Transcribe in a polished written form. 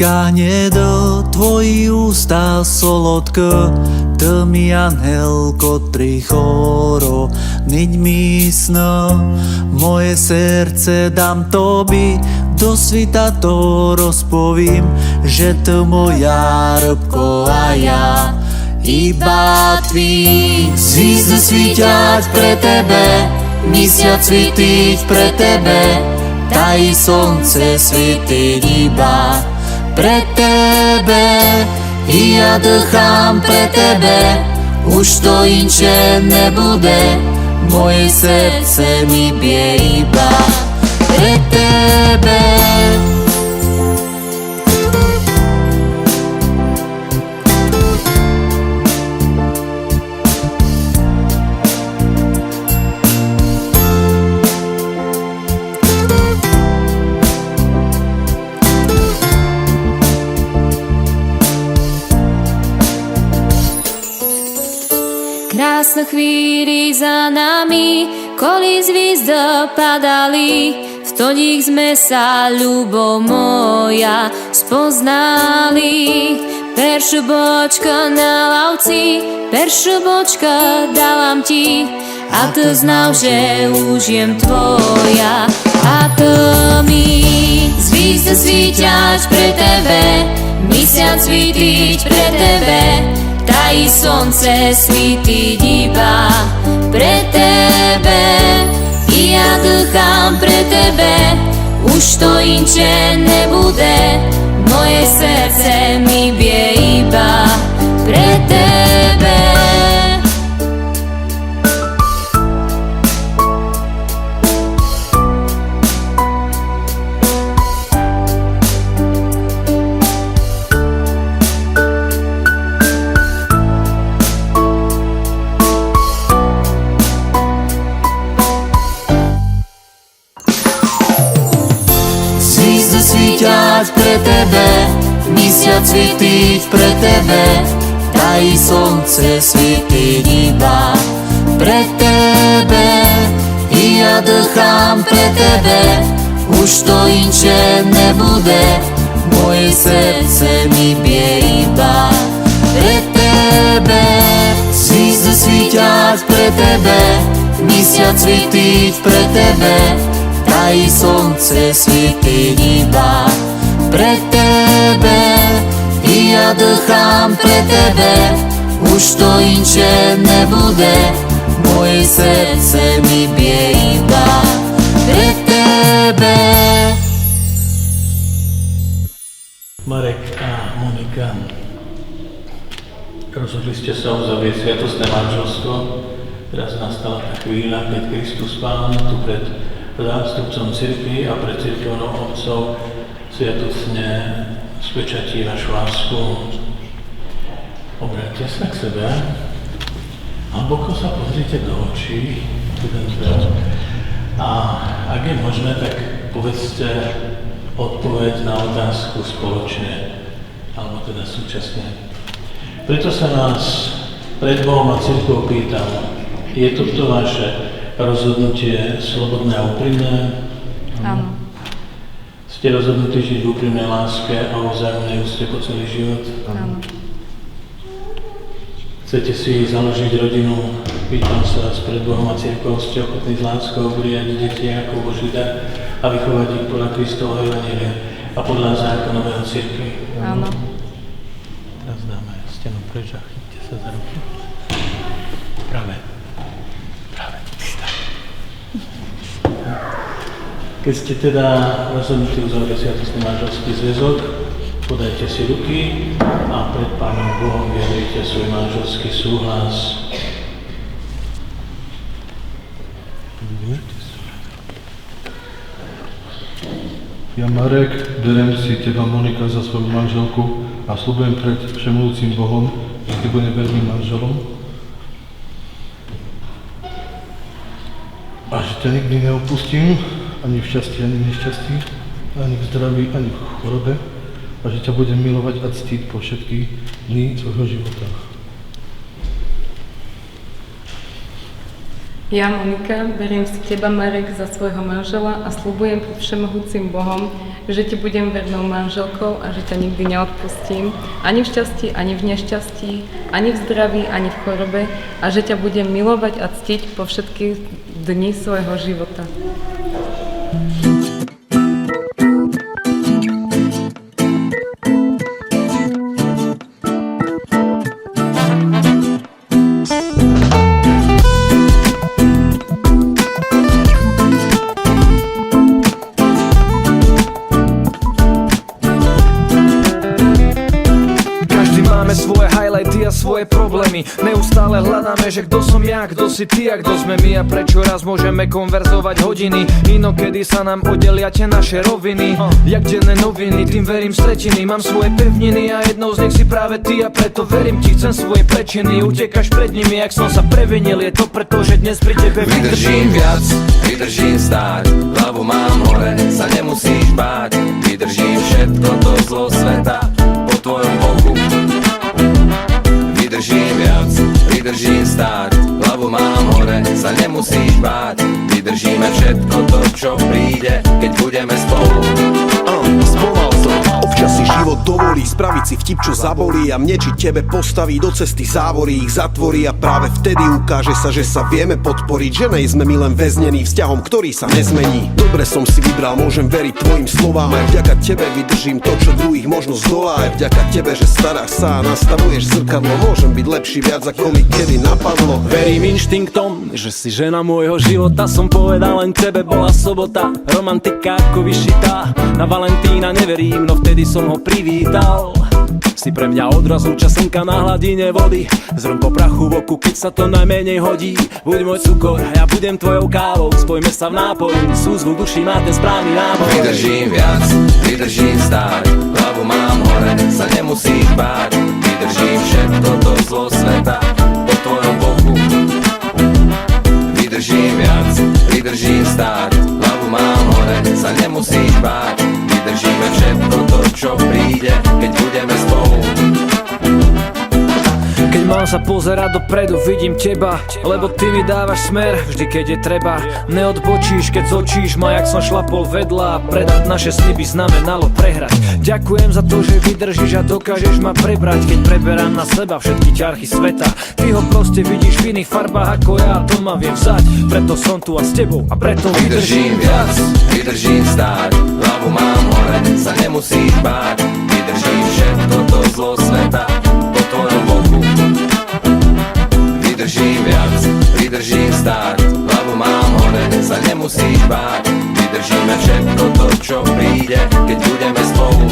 Prikáhne do tvojich ústa solodko, to mi aniel, ktorý choro niť mísno. Moje srdce dám tobi, do svita to rozpovím, že to moja robko a ja iba tvý. Zvizdy svíťať pre tebe, mesiac svítiť pre tebe, taj slnce svítiť iba pre tebe. I ja dýcham pre tebe, už to inče nebude, moje srdce mi bije iba pre tebe. Krásne chvíli za nami, koli zvizda padali, v to nich sme sa, ľubo moja, spoznali. Peršu bočka na lavci, peršu bočka dávam ti, a ty znal, že už jem tvoja. A to mi zvizda svíťať pre tebe, mesiac svítiť pre tebe, taj slnce svítiť iba pre tebe. I ja dýcham pre tebe, už to inče nebude, moje srdce mi bije iba pre tebe. Svíťať pre tebe, mesiac svítiť pre tebe, taj slnce svítiť iba pre tebe. I ja dýcham pre tebe, už to inče nebude, moje srdce mi bije iba pre tebe. Zvizdy svíťať pre tebe, mesiac svítiť pre tebe, taj slnce svítiť iba pre tebe. I ja dýcham pre tebe, už to inče nebude, moje srdce mi bije iba pre tebe. Marek a Monika, rozhodli ste sa uzavrieť sviatostné manželstvo. Teraz nastala tá chvíľa, keď Kristus Pán tu pred zástupcom cirkvi a pred cirkevnou obcov sviatostne spečatí vašu lásku. Obráťte sa k sebe, hlboko sa pozrite do očí a ak je možné, tak povedzte odpoveď na otázku spoločne, alebo teda súčasne. Preto sa vás pred Bohom a cirkvou pýtam, je toto vaše rozhodnutie slobodné a úprimné? Áno. Ste rozhodnutí žiť v úprimnej láske a o vzájomnej úcte po celý život? Áno. Chcete si založiť rodinu? Pýtam sa vás pred Bohom a cirkvou, ste ochotní s láskou riadiť deti ako Boží dar a vychovať ich podľa Kristovho evanjelia a podľa zákonového cirkvi? Áno. Teraz dáme stenu preč a chyťte sa za ruky. Práve. Keď ste teda rozhodnutí uzavrieť sviatostný manželský zväzok, podajte si ruky a pred Pánom Bohom vyjadrite svoj manželský súhlas. Ja, Marek, berem si teba, Monika, za svoju manželku a sľubujem pred všemohúcim Bohom, že ty budem verným manželom a že ťa nikdy neopustím, ani v šťastí, ani v nešťastí, ani v zdraví, ani v chorobe, a že ťa budem milovať a ctiť po všetky dni svojho života. Ja, Monika, beriem si teba, Marek, za svojho manžela a sľubujem pred všemohúcim Bohom, že ti budem vernou manželkou a že ťa nikdy neodpustím, ani v šťastí, ani v nešťastí, ani v zdraví, ani v chorobe a že ťa budem milovať a ctiť po všetky dni svojho života. Svoje highlighty a svoje problémy. Neustále hľadáme, že kto som ja, kto si ty a kto sme my a prečo raz môžeme konverzovať hodiny. Inokedy sa nám oddelia tie naše roviny. Jak denné noviny, tým verím z tretiny. Mám svoje pevniny a jednou z nich si práve ty a preto verím ti, chcem svoje prečiny. Utekaš pred nimi, jak som sa previnil, je to preto, že dnes pri tebe vydržím viac, vydržím stáť, hlavu mám hore, sa nemusíš báť. Vydržím všetko to zlo sveta po tvojom boku. Vydržím viac, vydržím stáť, hlavu mám hore, sa nemusíš báť. Vydržíme všetko to, čo príde, keď budeme spolu. Spomal som, občas si život dovolí spraviť si vtip, čo zabolí a mne či tebe postaví do cesty závory, ich zatvorí a práve vtedy ukáže sa, že sa vieme podporiť, že nejsme my len väznení vzťahom, ktorý sa nezmení. Dobre som si vybral, môžem veriť tvojim slovám, aj vďaka tebe vydržím to, čo druhých možno zdolá, aj vďaka tebe, že staráš sa a nastavuješ zrkadlo, môžem byť lepší viac, ako mi kedy napadlo. Verím inštinktom, že si žena môjho života, som povedal len tebe, bola sobota, romantika ako vyšitá. Na Valentína neverím, no vtedy som ho privítal. Si pre mňa odrazu čas slnka na hladine vody, zrn po prachu v oku, keď sa to najmenej hodí. Buď môj cukor, ja budem tvojou kávou, spojme sa v nápoji, súzvuk duší má ten správny náboj. Vydržím viac, vydržím stáť, hlavu mám hore, sa nemusíš báť. Vydržím všetko to zlo sveta po tvojom boku. Vydržím viac, vydržím stáť, hlavu mám hore, sa nemusíš báť. Vydržíme všetko to, čo príde, keď budeme spolu. Keď mám sa pozerať dopredu, vidím teba, lebo ty mi dávaš smer, vždy keď je treba. Neodbočíš, keď zočíš ma, jak som šlapol vedľa. Predať naše sny by znamenalo prehrať. Ďakujem za to, že vydržíš a dokážeš ma prebrať, keď preberám na seba všetky ťarchy sveta. Ty ho proste vidíš v iných farbách ako ja, to ma viem vzať. Preto som tu a s tebou a preto vydržím viac, vydržím stáť, hlavu mám hore, sa nemusíš báť. Vydržím všetko to zlo sveta po tvojom boku. Vydržím viac, vydržím stáť, hlavu mám hore, sa nemusíš báť. Vydržíme všetko to, čo príde, keď budeme spolu.